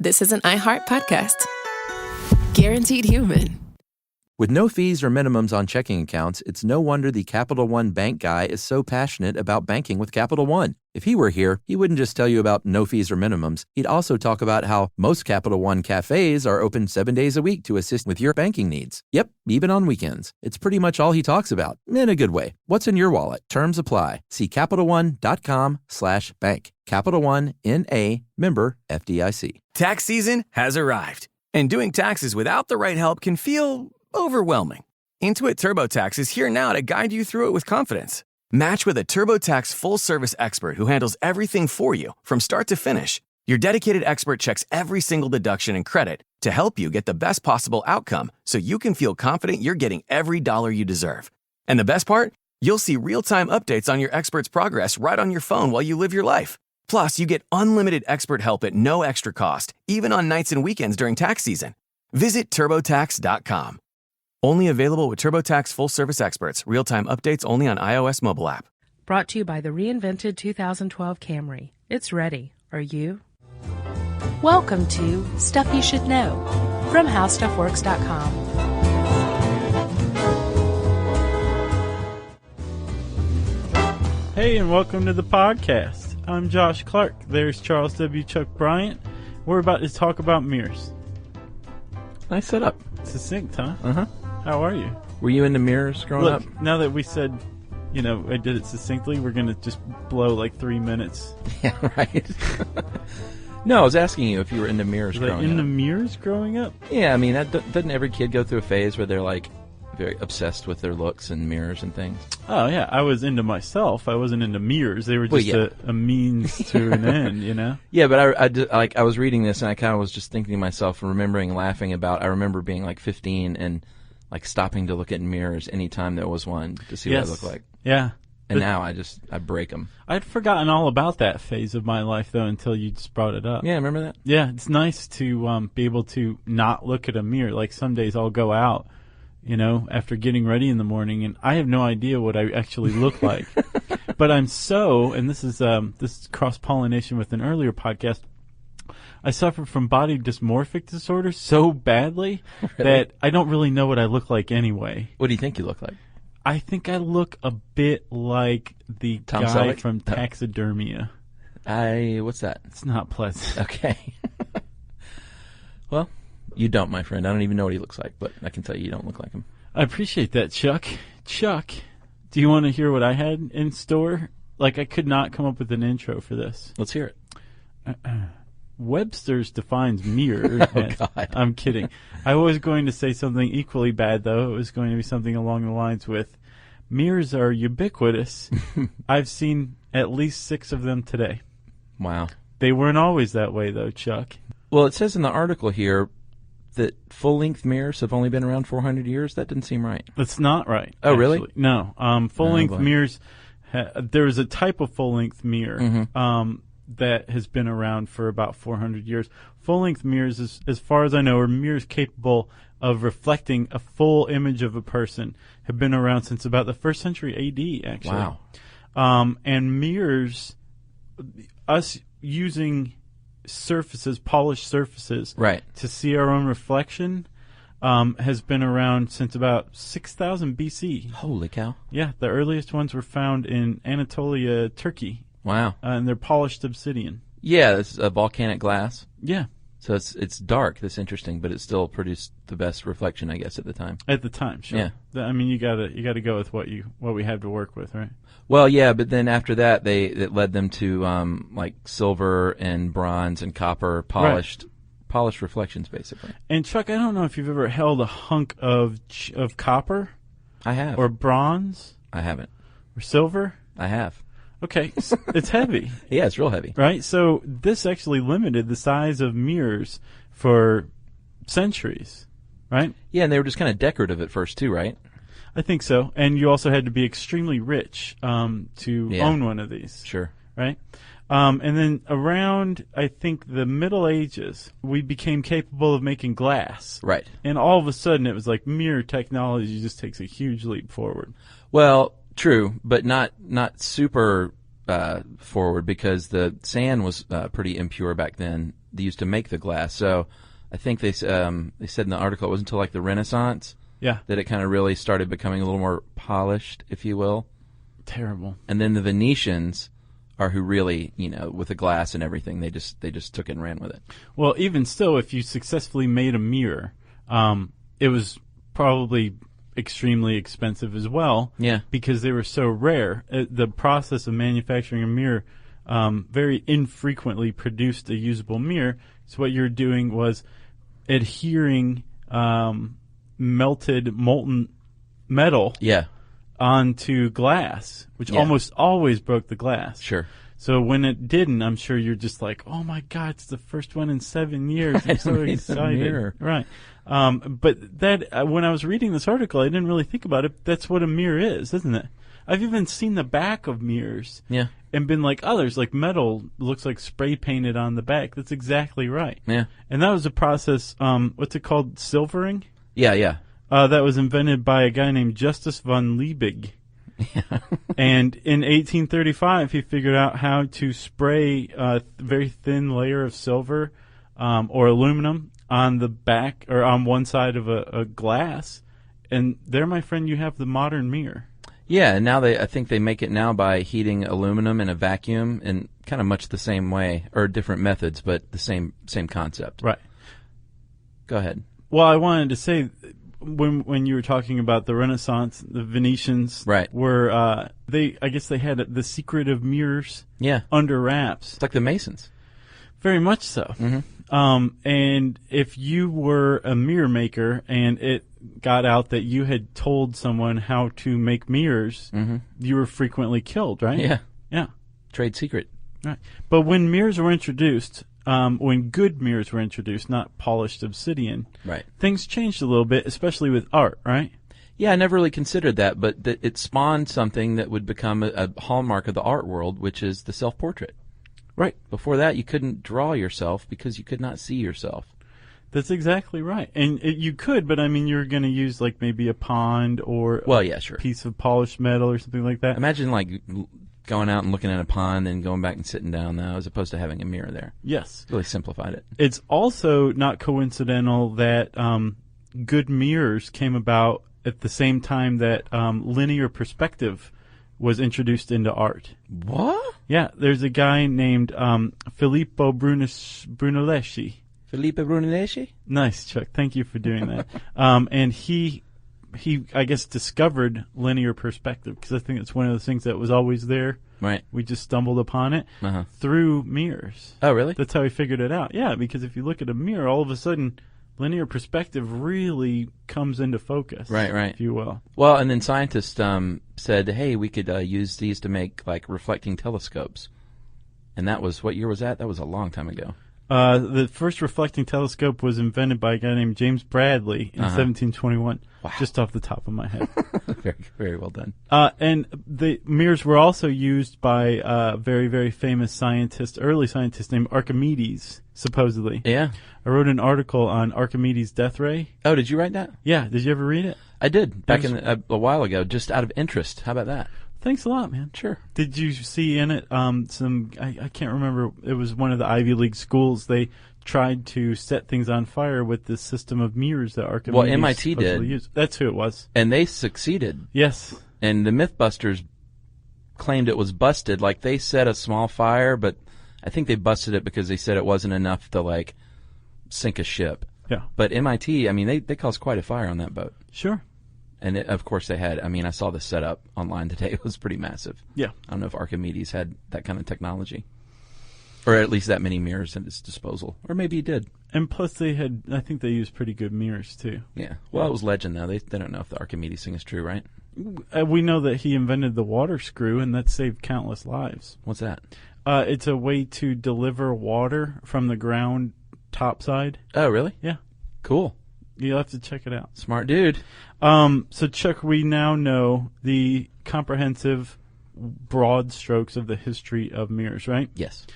this is an iHeart podcast. Guaranteed human. With no fees or minimums on checking accounts, it's no wonder the Capital One bank guy is so passionate about banking with Capital One. If he were here, he wouldn't just tell you about no fees or minimums. He'd also talk about how most Capital One cafes are open 7 days a week to assist with your banking needs. Yep, even on weekends. It's pretty much all he talks about, in a good way. What's in your wallet? Terms apply. See CapitalOne.com/bank. Capital One, N.A., member FDIC. Tax season has arrived, and doing taxes without the right help can feel overwhelming. Intuit TurboTax is here now to guide you through it with confidence. Match with a TurboTax full-service expert who handles everything for you from start to finish. Your dedicated expert checks every single deduction and credit to help you get the best possible outcome so you can feel confident you're getting every dollar you deserve. And the best part? You'll see real-time updates on your expert's progress right on your phone while you live your life. Plus, you get unlimited expert help at no extra cost, even on nights and weekends during tax season. Visit TurboTax.com. Only available with TurboTax full-service experts. Real-time updates only on iOS mobile app. Brought to you by the reinvented 2012 Camry. It's ready. Are you? Welcome to Stuff You Should Know from HowStuffWorks.com. Hey, and welcome to the podcast. I'm Josh Clark. There's Charles W. Chuck Bryant. We're about to talk about mirrors. Nice setup. Succinct, huh? Uh-huh. How are you? Were you into mirrors growing up? Now that we said, I did it succinctly, we're going to just blow like 3 minutes. Yeah, right. No, I was asking you if you were into mirrors growing up. Into mirrors growing up? Yeah, I mean, doesn't every kid go through a phase where they're like very obsessed with their looks and mirrors and things? Oh, yeah. I was into myself. I wasn't into mirrors. They were just a means to an end, Yeah, but I was reading this and I kind of was just thinking to myself and remembering laughing about, I remember being like 15 and like stopping to look at mirrors anytime there was one to see what I look like. Yeah. And now I break them. I'd forgotten all about that phase of my life, though, until you just brought it up. Yeah, remember that? Yeah, it's nice to be able to not look at a mirror. Like some days I'll go out, after getting ready in the morning, and I have no idea what I actually look like. But and this is cross-pollination with an earlier podcast, I suffer from body dysmorphic disorder so badly that I don't really know what I look like anyway. What do you think you look like? I think I look a bit like the Tom guy Selleck? from Taxidermia. What's that? It's not pleasant. Okay. Well, you don't, my friend. I don't even know what he looks like, but I can tell you don't look like him. I appreciate that, Chuck. Chuck, do you want to hear what I had in store? Like, I could not come up with an intro for this. Let's hear it. Webster's defines mirror. Oh, God. I'm kidding. I was going to say something equally bad, though. It was going to be something along the lines with, mirrors are ubiquitous. I've seen at least 6 of them today. Wow. They weren't always that way, though, Chuck. Well, it says in the article here that full-length mirrors have only been around 400 years. That doesn't seem right. That's not right. Oh, actually. really? No. Full-length mirrors, there's a type of full-length mirror that has been around for about 400 years. Full-length mirrors, as far as I know, are mirrors capable of reflecting a full image of a person, have been around since about the 1st century A.D., actually. Wow. And mirrors, us using surfaces, polished surfaces, right, to see our own reflection, has been around since about 6,000 B.C. Holy cow. Yeah, the earliest ones were found in Anatolia, Turkey. Wow. And they're polished obsidian. Yeah, it's a volcanic glass. Yeah. So it's dark. That's interesting, but it still produced the best reflection, I guess, at the time. At the time, sure. Yeah. I mean, you gotta go with what we have to work with, right? Well, yeah, but then after that, it led them to like silver and bronze and copper polished reflections, basically. And Chuck, I don't know if you've ever held a hunk of copper. I have. Or bronze. I haven't. Or silver. I have. Okay, it's heavy. Yeah, it's real heavy. Right? So this actually limited the size of mirrors for centuries, right? Yeah, and they were just kind of decorative at first too, right? I think so. And you also had to be extremely rich to own one of these. Sure. Right? And then around, I think, the Middle Ages, we became capable of making glass. Right. And all of a sudden, it was like mirror technology just takes a huge leap forward. Well, true, but not super forward because the sand was pretty impure back then. They used to make the glass, so I think they said in the article it wasn't until like the Renaissance that it kind of really started becoming a little more polished, if you will. Terrible. And then the Venetians are who really, with the glass and everything, they just took it and ran with it. Well, even still, if you successfully made a mirror, it was probably extremely expensive as well. Yeah. Because they were so rare. The process of manufacturing a mirror very infrequently produced a usable mirror. So what you're doing was adhering molten metal onto glass, which almost always broke the glass. Sure. So when it didn't, I'm sure you're just like, oh my God, it's the first one in 7 years. I'm so excited. Right. But that when I was reading this article, I didn't really think about it. That's what a mirror is, isn't it? I've even seen the back of mirrors and been like, oh, there's like metal, looks like spray painted on the back. That's exactly right. Yeah. And that was a process, what's it called, silvering? Yeah. That was invented by a guy named Justus von Liebig. And in 1835, he figured out how to spray a very thin layer of silver or aluminum on the back or on one side of a glass. And there, my friend, you have the modern mirror. Yeah, and now I think they make it now by heating aluminum in a vacuum in kind of much the same way, or different methods, but the same concept. Right. Go ahead. Well, I wanted to say, when you were talking about the Renaissance, the Venetians were I guess they had the secret of mirrors under wraps. It's like the Masons. Very much so. Mm-hmm. And if you were a mirror maker and it got out that you had told someone how to make mirrors, you were frequently killed, right? Yeah. Trade secret. Right. But when mirrors were introduced, when good mirrors were introduced, not polished obsidian, things changed a little bit, especially with art, right? Yeah, I never really considered that, but it spawned something that would become a hallmark of the art world, which is the self-portrait. Right. Before that, you couldn't draw yourself because you could not see yourself. That's exactly right. And you could, but I mean, you're going to use like maybe a pond or a piece of polished metal or something like that. Imagine like going out and looking at a pond and going back and sitting down now as opposed to having a mirror there. Yes. Really simplified it. It's also not coincidental that good mirrors came about at the same time that linear perspective was introduced into art. What? Yeah, there's a guy named Filippo Brunelleschi. Filippo Brunelleschi? Nice, Chuck. Thank you for doing that. And he, I guess, discovered linear perspective because I think it's one of those things that was always there. Right. We just stumbled upon it through mirrors. Oh, really? That's how he figured it out. Yeah, because if you look at a mirror, all of a sudden, linear perspective really comes into focus. Right. If you will. Well, and then scientists said, hey, we could use these to make like reflecting telescopes. And that was, what year was that? That was a long time ago. The first reflecting telescope was invented by a guy named James Bradley in 1721. Wow. Just off the top of my head. Very, very well done. And the mirrors were also used by a very, very famous early scientist named Archimedes, supposedly. Yeah. I wrote an article on Archimedes' death ray. Oh, did you write that? Yeah. Did you ever read it? I did, back a while ago, just out of interest. How about that? Thanks a lot, man. Sure. Did you see in it I can't remember, it was one of the Ivy League schools. They tried to set things on fire with this system of mirrors that Archimedes Well, MIT did. used. That's who it was. And they succeeded. Yes. And the Mythbusters claimed it was busted. Like, they set a small fire, but I think they busted it because they said it wasn't enough to, like, sink a ship. Yeah. But MIT, I mean, they caused quite a fire on that boat. Sure. And of course they had, I mean, I saw the setup online today. It was pretty massive. Yeah. I don't know if Archimedes had that kind of technology. Or at least that many mirrors at his disposal. Or maybe he did. And plus I think they used pretty good mirrors too. Yeah. Well, it was legend though. They don't know if the Archimedes thing is true, right? We know that he invented the water screw, and that saved countless lives. What's that? It's a way to deliver water from the ground topside. Oh, really? Yeah. Cool. You'll have to check it out. Smart dude. So, Chuck, we now know the comprehensive, broad strokes of the history of mirrors, right? Yes.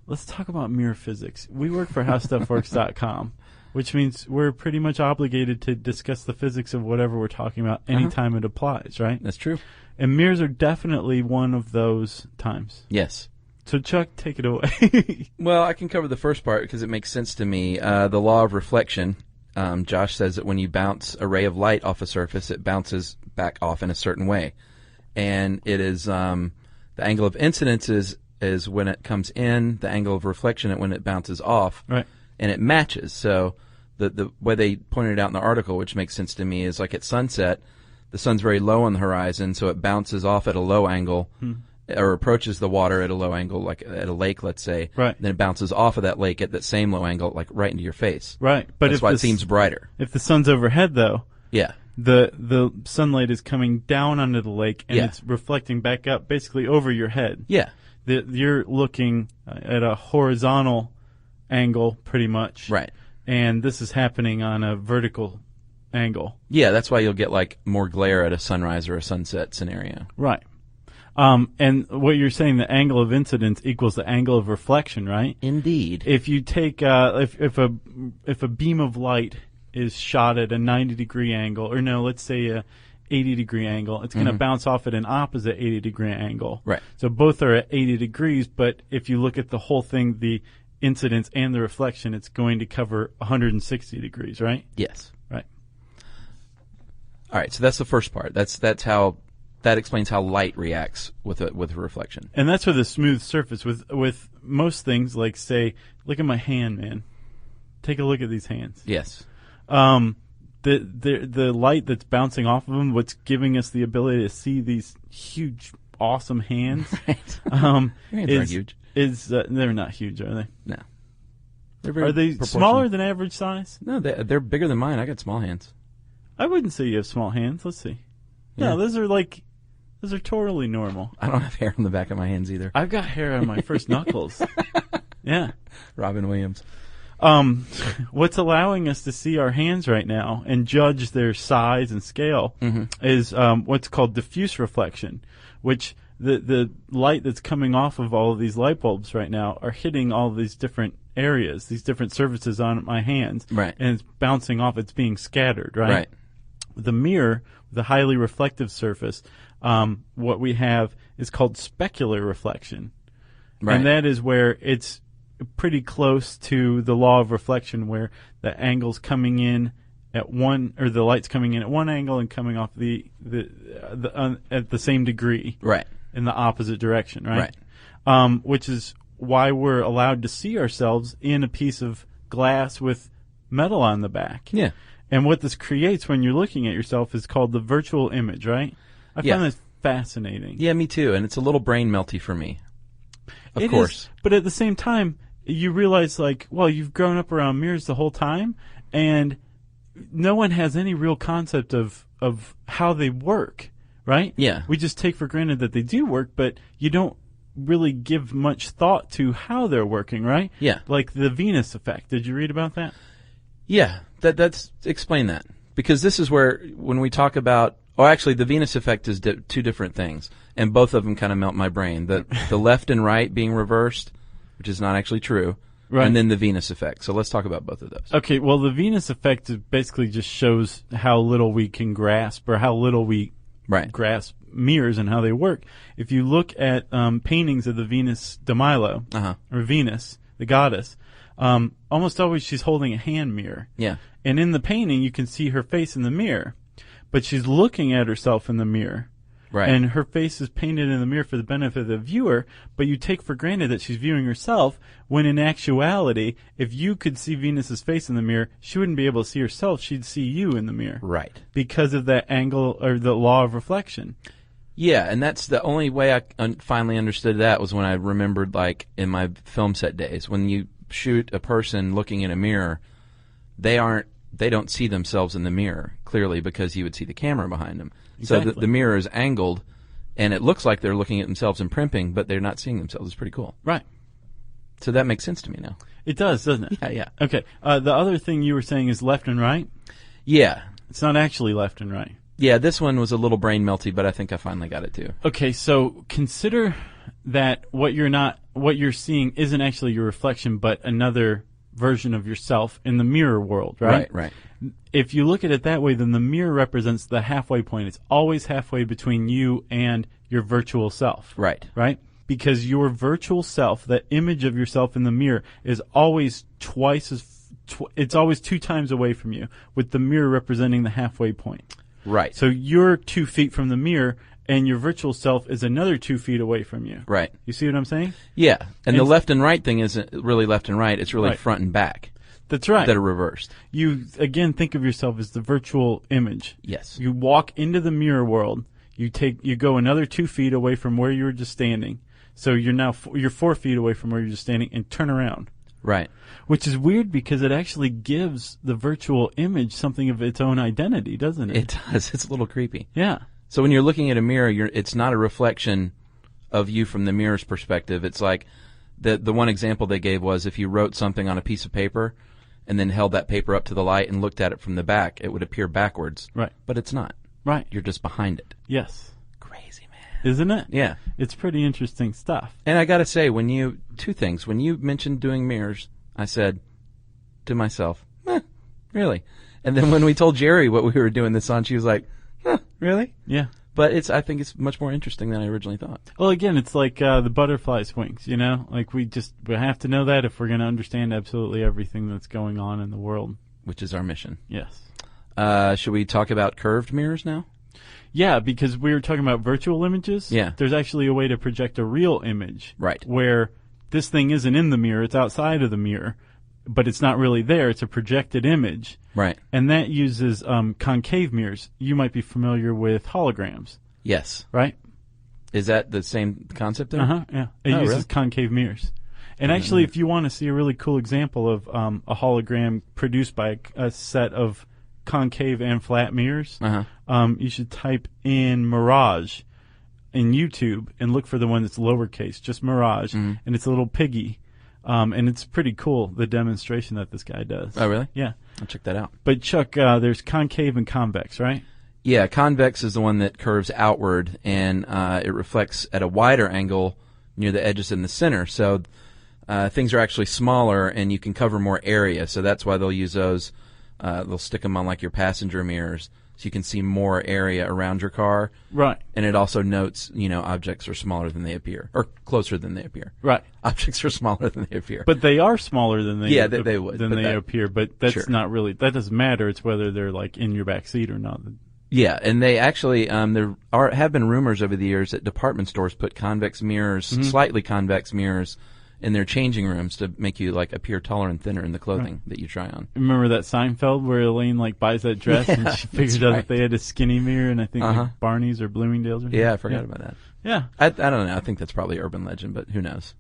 Let's talk about mirror physics. We work for HowStuffWorks.com, which means we're pretty much obligated to discuss the physics of whatever we're talking about anytime it applies, right? That's true. And mirrors are definitely one of those times. Yes. So, Chuck, take it away. Well, I can cover the first part because it makes sense to me. The law of reflection, Josh says that when you bounce a ray of light off a surface, it bounces back off in a certain way. And it is the angle of incidence is when it comes in, the angle of reflection when it bounces off. Right. And it matches. So the way they pointed it out in the article, which makes sense to me, is like at sunset, the sun's very low on the horizon, so it bounces off at a low angle. Or approaches the water at a low angle, like at a lake, let's say. Right. Then it bounces off of that lake at that same low angle, like right into your face. Right. But that's why it seems brighter. If the sun's overhead, though, yeah, the sunlight is coming down onto the lake, and Yeah. it's reflecting back up, basically over your head. Yeah. You're looking at a horizontal angle, pretty much. Right. And this is happening on a vertical angle. Yeah, that's why you'll get like more glare at a sunrise or a sunset scenario. Right. And what you're saying, the angle of incidence equals the angle of reflection, right? Indeed. If you take if a beam of light is shot at a 90-degree angle, or no, let's say a 80-degree angle, it's going to bounce off at an opposite 80-degree angle. Right. So both are at 80 degrees, but if you look at the whole thing, the incidence and the reflection, it's going to cover 160 degrees, right? Yes. Right. All right, so that's the first part. That's how that explains how light reacts with a reflection. And that's with a smooth surface. With most things, like, say, look at my hand, man. Take a look at these hands. Yes. The light that's bouncing off of them, what's giving us the ability to see these huge, awesome hands. Right. Your hands aren't huge. They're not huge, are they? No. Are they smaller than average size? No, they're bigger than mine. I got small hands. I wouldn't say you have small hands. Let's see. Yeah. No, those are totally normal. I don't have hair on the back of my hands either. I've got hair on my first knuckles. Yeah. Robin Williams. What's allowing us to see our hands right now and judge their size and scale is what's called diffuse reflection, which the light that's coming off of all of these light bulbs right now are hitting all these different areas, these different surfaces on my hands. Right. And it's bouncing off. It's being scattered, right? Right. The mirror, the highly reflective surface, what we have is called specular reflection. Right. And that is where it's pretty close to the law of reflection, where the angle's coming in at one, or the light's coming in at one angle and coming off at the same degree. Right. In the opposite direction, right? Right. Which is why we're allowed to see ourselves in a piece of glass with metal on the back. Yeah. And what this creates when you're looking at yourself is called the virtual image, right? I find that fascinating. Yeah, me too. And it's a little brain melty for me. Of It course. is, but at the same time, you realize, like, well, you've grown up around mirrors the whole time, and no one has any real concept of how they work, right? Yeah. We just take for granted that they do work, but you don't really give much thought to how they're working, right? Yeah. Like the Venus effect. Did you read about that? Yeah, that's explain that, because this is where when we talk about, actually the Venus effect is two different things, and both of them kind of melt my brain. The left and right being reversed, which is not actually true, right. And then the Venus effect. So let's talk about both of those. Okay, well, the Venus effect basically just shows how little we can grasp, or how little we grasp mirrors and how they work. If you look at paintings of the Venus de Milo, or Venus, the goddess, almost always she's holding a hand mirror. Yeah. And in the painting, you can see her face in the mirror, but she's looking at herself in the mirror. Right. And her face is painted in the mirror for the benefit of the viewer, but you take for granted that she's viewing herself, when in actuality, if you could see Venus's face in the mirror, she wouldn't be able to see herself. She'd see you in the mirror. Right. Because of that angle, or the law of reflection. Yeah, and that's the only way I finally understood that, was when I remembered, like, in my film set days, when you shoot a person looking in a mirror, they don't see themselves in the mirror clearly, because you would see the camera behind them. Exactly. So the mirror is angled, and it looks like they're looking at themselves and primping, but they're not seeing themselves. It's pretty cool. Right. So that makes sense to me now. It does, doesn't it? Yeah. Okay. The other thing you were saying is left and right? Yeah. It's not actually left and right. Yeah, this one was a little brain melty, but I think I finally got it too. Okay, so consider that what you're seeing isn't actually your reflection, but another version of yourself in the mirror world, right? Right. If you look at it that way, then the mirror represents the halfway point. It's always halfway between you and your virtual self. Right. Right? Because your virtual self, that image of yourself in the mirror, is always it's always 2 times away from you, with the mirror representing the halfway point. Right. So you're 2 feet from the mirror, and your virtual self is another 2 feet away from you. Right. You see what I'm saying? Yeah. And the left and right thing isn't really left and right. It's really Right. front and back. That's right. That are reversed. You, again, think of yourself as the virtual image. Yes. You walk into the mirror world. You go another 2 feet away from where you were just standing. So you're now you're 4 feet away from where you're just standing, and turn around. Right. Which is weird because it actually gives the virtual image something of its own identity, doesn't it? It does. It's a little creepy. Yeah. So when you're looking at a mirror, it's not a reflection of you from the mirror's perspective. It's like the one example they gave was if you wrote something on a piece of paper and then held that paper up to the light and looked at it from the back, it would appear backwards. Right. But it's not. Right. You're just behind it. Yes. Crazy, man. Isn't it? Yeah. It's pretty interesting stuff. And I got to say, 2 things. When you mentioned doing mirrors, I said to myself, really? And then when we told Jerry what we were doing this on, she was like, really? Yeah. But I think it's much more interesting than I originally thought. Well, again, it's like the butterfly's wings, you know? Like we have to know that if we're going to understand absolutely everything that's going on in the world. Which is our mission. Yes. Should we talk about curved mirrors now? Yeah, because we were talking about virtual images. Yeah. There's actually a way to project a real image. Right. Where this thing isn't in the mirror, it's outside of the mirror, but it's not really there. It's a projected image. Right. And that uses concave mirrors. You might be familiar with holograms. Yes. Right? Is that the same concept there? Uh-huh, yeah. It uses really? concave mirrors. And actually, if you want to see a really cool example of a hologram produced by a set of concave and flat mirrors, you should type in Mirage in YouTube and look for the one that's lowercase, just Mirage, and it's a little piggy. And it's pretty cool, the demonstration that this guy does. Oh, really? Yeah. I'll check that out. But Chuck, there's concave and convex, right? Yeah, convex is the one that curves outward, and it reflects at a wider angle near the edges in the center. So things are actually smaller, and you can cover more area. So that's why they'll use those. They'll stick them on like your passenger mirrors, so you can see more area around your car. Right. And it also notes, objects are smaller than they appear, or closer than they appear. Right. Objects are smaller than they appear. But they are smaller than they they would than they appear. But that's not really, that doesn't matter. It's whether they're like in your back seat or not. Yeah, and they actually there have been rumors over the years that department stores put convex mirrors, slightly convex mirrors, in their changing rooms to make you like appear taller and thinner in the clothing that you try on. Remember that Seinfeld where Elaine like buys that dress and she figured out that they had a skinny mirror, and I think like Barney's or Bloomingdale's or something. Yeah, I forgot about that. Yeah. I don't know. I think that's probably urban legend, but who knows?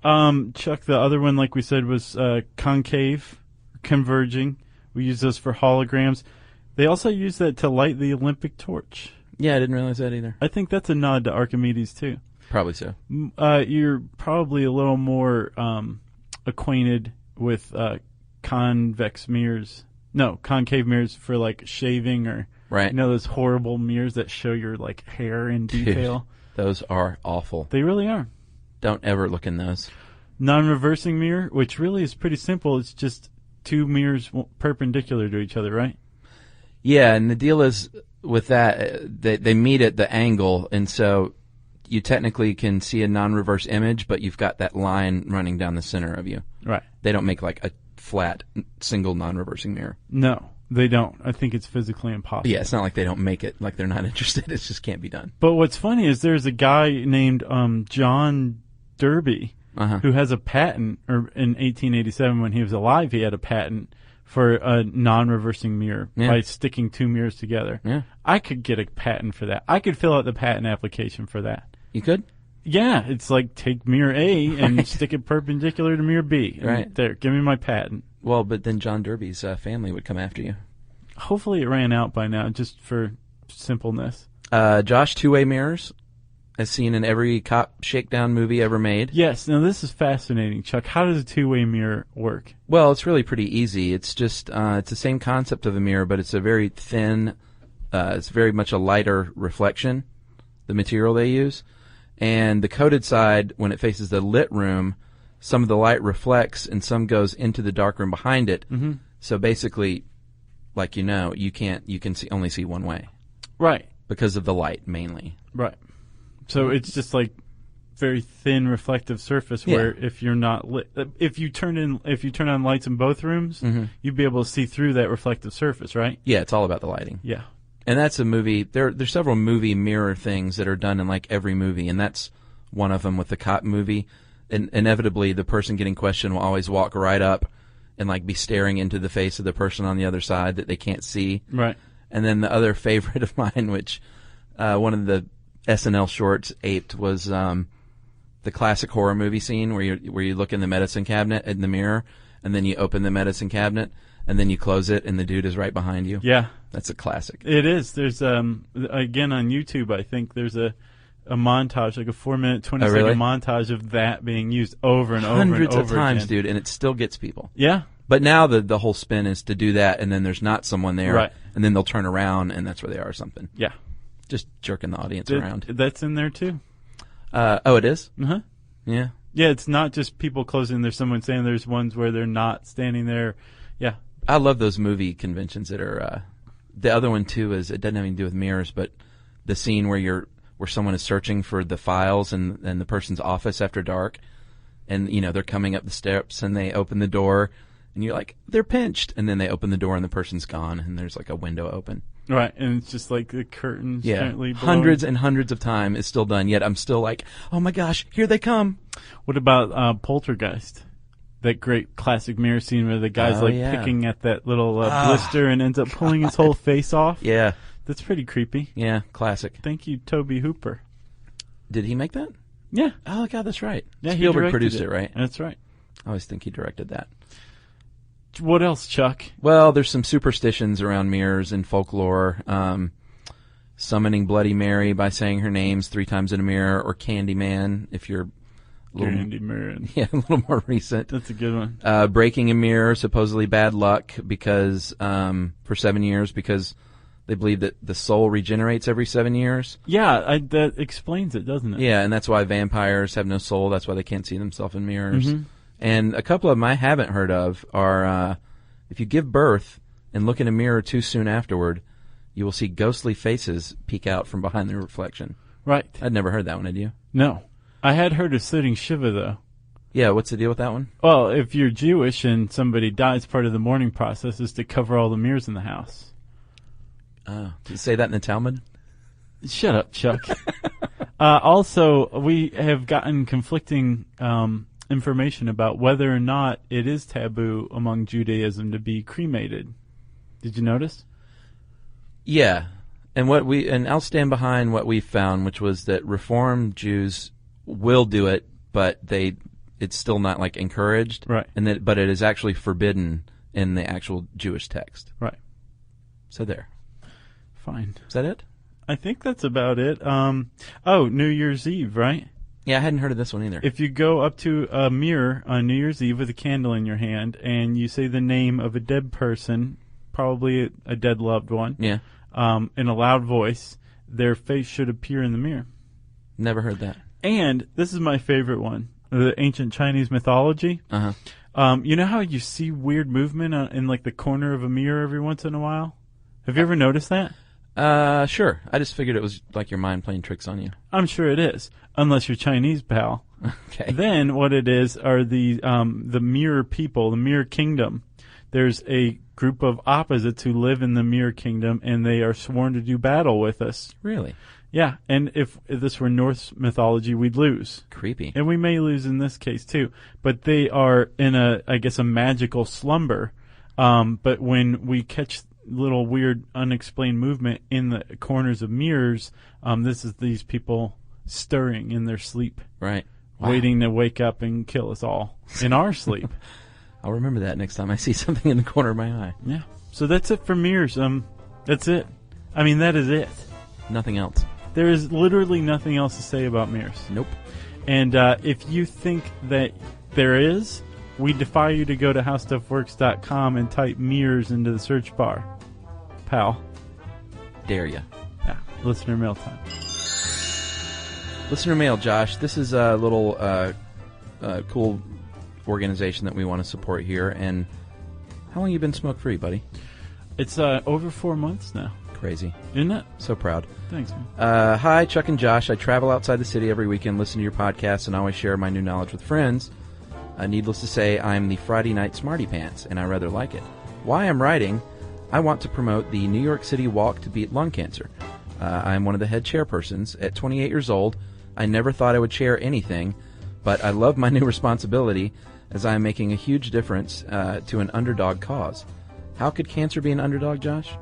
Chuck, the other one, like we said, was concave, converging. We use those for holograms. They also use that to light the Olympic torch. Yeah, I didn't realize that either. I think that's a nod to Archimedes, too. Probably so. You're probably a little more acquainted with convex mirrors. No, concave mirrors for like shaving or those horrible mirrors that show your like hair in detail. Dude, those are awful. They really are. Don't ever look in those. Non-reversing mirror, which really is pretty simple. It's just 2 mirrors perpendicular to each other, right? Yeah, and the deal is with that, they meet at the angle, and so you technically can see a non-reverse image, but you've got that line running down the center of you. Right. They don't make like a flat, single non-reversing mirror. No, they don't. I think it's physically impossible. Yeah, it's not like they don't make it, like they're not interested. It just can't be done. But what's funny is there's a guy named John Derby who has a patent, or in 1887 when he was alive, he had a patent for a non-reversing mirror by sticking 2 mirrors together. Yeah. I could get a patent for that. I could fill out the patent application for that. You could? Yeah, it's like take mirror A and stick it perpendicular to mirror B. Right. There, give me my patent. Well, but then John Derby's family would come after you. Hopefully it ran out by now, just for simpleness. Josh, 2-way mirrors, as seen in every cop shakedown movie ever made. Yes. Now, this is fascinating, Chuck. How does a 2-way mirror work? Well, it's really pretty easy. It's just it's the same concept of a mirror, but it's a very thin, it's very much a lighter reflection, the material they use. And the coated side, when it faces the lit room, some of the light reflects and some goes into the dark room behind it. Mm-hmm. So basically, like you can only see one way. Right. Because of the light, mainly. Right. So it's just like very thin reflective surface where if you're not lit, if you turn on lights in both rooms, you'd be able to see through that reflective surface, right? Yeah, it's all about the lighting. Yeah. And that's a movie. There's several movie mirror things that are done in like every movie, and that's one of them with the cop movie. And inevitably, the person getting questioned will always walk right up and like be staring into the face of the person on the other side that they can't see. Right. And then the other favorite of mine, which one of the SNL shorts aped, was the classic horror movie scene where you look in the medicine cabinet in the mirror, and then you open the medicine cabinet, and then you close it, and the dude is right behind you. Yeah. That's a classic. It is. There's again on YouTube, I think there's a montage, like a 4-minute, 20-second montage of that being used over and over and over Hundreds of times, again. dude, and it still gets people. Yeah. But now the whole spin is to do that, and then there's not someone there, right. And then they'll turn around, and that's where they are or something. Yeah. Just jerking the audience around. That's in there, too. Oh, it is? Uh-huh. Yeah. Yeah, it's not just people closing. There's someone saying there's ones where they're not standing there. Yeah. I love those movie conventions that are... the other one, too, is it doesn't have anything to do with mirrors, but the scene where someone is searching for the files in the person's office after dark, and, they're coming up the steps, and they open the door, and you're like, they're pinched. And then they open the door, and the person's gone, and there's like a window open. Right, and it's just like the curtains gently blowing. Hundreds and hundreds of times it's still done, yet I'm still like, oh my gosh, here they come. What about Poltergeist? That great classic mirror scene where the guy's picking at that little blister and ends up pulling his whole face off. Yeah. That's pretty creepy. Yeah, classic. Thank you, Toby Hooper. Did he make that? Yeah. Oh, God, that's right. Yeah, Spielberg he produced it, right? That's right. I always think he directed that. What else, Chuck? Well, there's some superstitions around mirrors in folklore. Summoning Bloody Mary by saying her names 3 times in a mirror, or Candyman if you're Candyman. Yeah, a little more recent. That's a good one. Breaking a mirror, supposedly bad luck because for 7 years, because they believe that the soul regenerates every 7 years. Yeah, that explains it, doesn't it? Yeah, and that's why vampires have no soul. That's why they can't see themselves in mirrors. Mm-hmm. And a couple of them I haven't heard of are if you give birth and look in a mirror too soon afterward, you will see ghostly faces peek out from behind the reflection. Right. I'd never heard that one, had you? No. I had heard of sitting Shiva, though. Yeah, what's the deal with that one? Well, if you're Jewish and somebody dies, part of the mourning process is to cover all the mirrors in the house. Did it say that in the Talmud? Shut up, Chuck. Also, we have gotten conflicting information about whether or not it is taboo among Judaism to be cremated. Did you notice? Yeah. And I'll stand behind what we found, which was that Reform Jews will do it, but it's still not like encouraged. Right. But it is actually forbidden in the actual Jewish text. Right. So there. Fine. Is that it? I think that's about it. New Year's Eve, right? Yeah, I hadn't heard of this one either. If you go up to a mirror on New Year's Eve with a candle in your hand and you say the name of a dead person, probably a dead loved one, yeah, in a loud voice, their face should appear in the mirror. Never heard that. And this is my favorite one, the ancient Chinese mythology. Uh-huh. You know how you see weird movement in like the corner of a mirror every once in a while? Have you ever noticed that? Sure. I just figured it was like your mind playing tricks on you. I'm sure it is, unless you're Chinese, pal. Okay. Then what it is are the mirror people, the mirror kingdom. There's a group of opposites who live in the mirror kingdom, and they are sworn to do battle with us. Really? Yeah, and if this were Norse mythology, we'd lose. Creepy. And we may lose in this case, too. But they are in a magical slumber. But when we catch little weird unexplained movement in the corners of mirrors, this is these people stirring in their sleep. Right. Wow. Waiting to wake up and kill us all in our sleep. I'll remember that next time I see something in the corner of my eye. Yeah. So that's it for mirrors. That's it. I mean, that is it. Nothing else. There is literally nothing else to say about mirrors. Nope. And if you think that there is, we defy you to go to howstuffworks.com and type mirrors into the search bar. Pal. Dare ya. Yeah. Listener mail time. Listener mail, Josh. This is a little cool organization that we want to support here. And how long you been smoke-free, buddy? It's over 4 months now. Crazy. Isn't it? So proud. Thanks, man. Hi, Chuck and Josh. I travel outside the city every weekend, listen to your podcast, and always share my new knowledge with friends. Needless to say, I'm the Friday Night Smarty Pants, and I rather like it. Why I'm writing, I want to promote the New York City Walk to Beat Lung Cancer. I'm one of the head chairpersons. At 28 years old, I never thought I would chair anything, but I love my new responsibility as I am making a huge difference to an underdog cause. How could cancer be an underdog, Josh?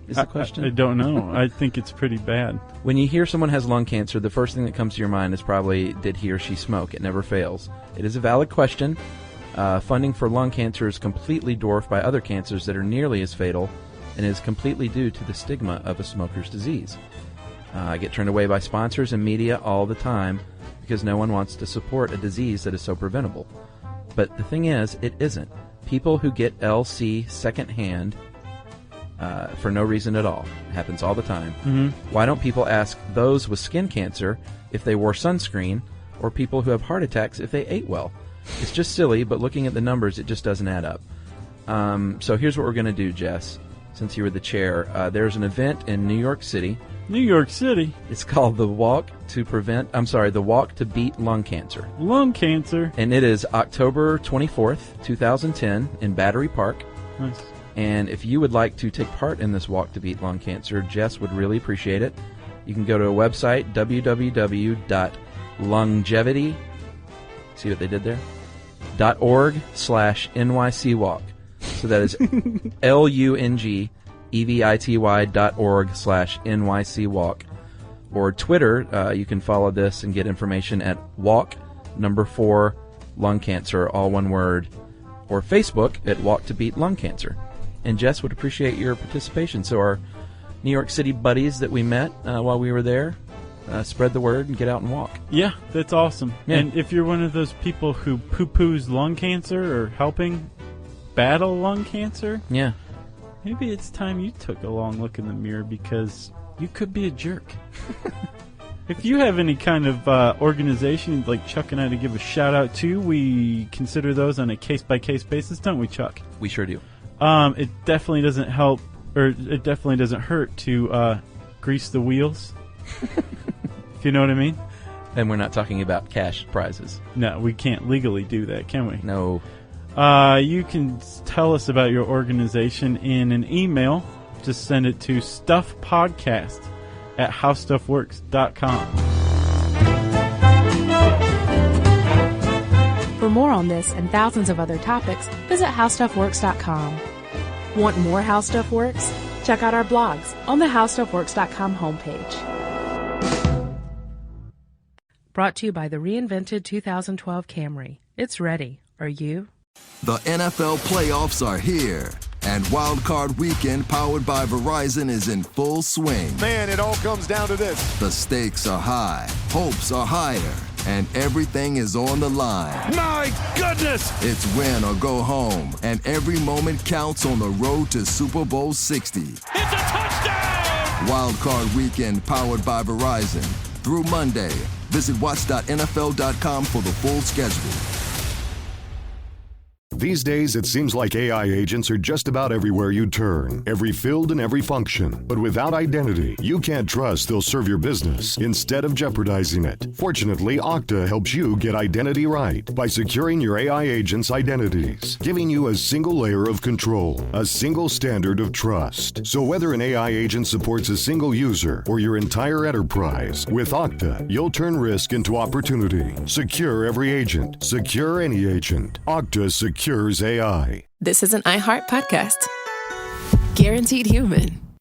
Is the question? I don't know. I think it's pretty bad. When you hear someone has lung cancer, the first thing that comes to your mind is probably, did he or she smoke? It never fails. It is a valid question. Funding for lung cancer is completely dwarfed by other cancers that are nearly as fatal, and is completely due to the stigma of a smoker's disease. I get turned away by sponsors and media all the time because no one wants to support a disease that is so preventable. But the thing is, it isn't. People who get LC secondhand for no reason at all. It happens all the time. Mm-hmm. Why don't people ask those with skin cancer if they wore sunscreen, or people who have heart attacks if they ate well? It's just silly, but looking at the numbers, it just doesn't add up. So here's what we're going to do, Jess. Since you were the chair, there's an event in New York City. New York City? It's called the Walk to Beat Lung Cancer. Lung cancer? And it is October 24th, 2010 in Battery Park. Nice. And if you would like to take part in this Walk to Beat Lung Cancer, Jess would really appreciate it. You can go to a website, www.longevity, see what they did there? .org/NYC Walk. So that is LUNGEVITY.org/NYC Walk. Or Twitter, you can follow this and get information at walk4 lung cancer, all one word. Or Facebook at Walk to Beat Lung Cancer. And Jess would appreciate your participation. So our New York City buddies that we met while we were there, spread the word and get out and walk. Yeah, that's awesome. Yeah. And if you're one of those people who poo-poos lung cancer or helping battle lung cancer, yeah, maybe it's time you took a long look in the mirror because you could be a jerk. If you have any kind of organization you'd like Chuck and I to give a shout-out to, we consider those on a case-by-case basis, don't we, Chuck? we sure do. It definitely doesn't help, or it definitely doesn't hurt to grease the wheels, if you know what I mean. And we're not talking about cash prizes. No, we can't legally do that, can we? No. You can tell us about your organization in an email. Just send it to stuffpodcast@howstuffworks.com. For more on this and thousands of other topics, visit howstuffworks.com. Want more How Stuff Works? Check out our blogs on the howstuffworks.com homepage. Brought to you by the reinvented 2012 Camry. It's ready. Are you? The NFL playoffs are here, and Wild Card Weekend powered by Verizon is in full swing. Man, it all comes down to this. The stakes are high, hopes are higher, and everything is on the line. My goodness! It's win or go home, and every moment counts on the road to Super Bowl 60. It's a touchdown! Wild Card Weekend powered by Verizon. Through Monday. Visit watch.nfl.com for the full schedule. These days, it seems like AI agents are just about everywhere you turn, every field and every function. But without identity, you can't trust they'll serve your business instead of jeopardizing it. Fortunately, Okta helps you get identity right by securing your AI agents' identities, giving you a single layer of control, a single standard of trust. So whether an AI agent supports a single user or your entire enterprise, with Okta, you'll turn risk into opportunity. Secure every agent. Secure any agent. Okta secures AI. This is an iHeart podcast. Guaranteed human.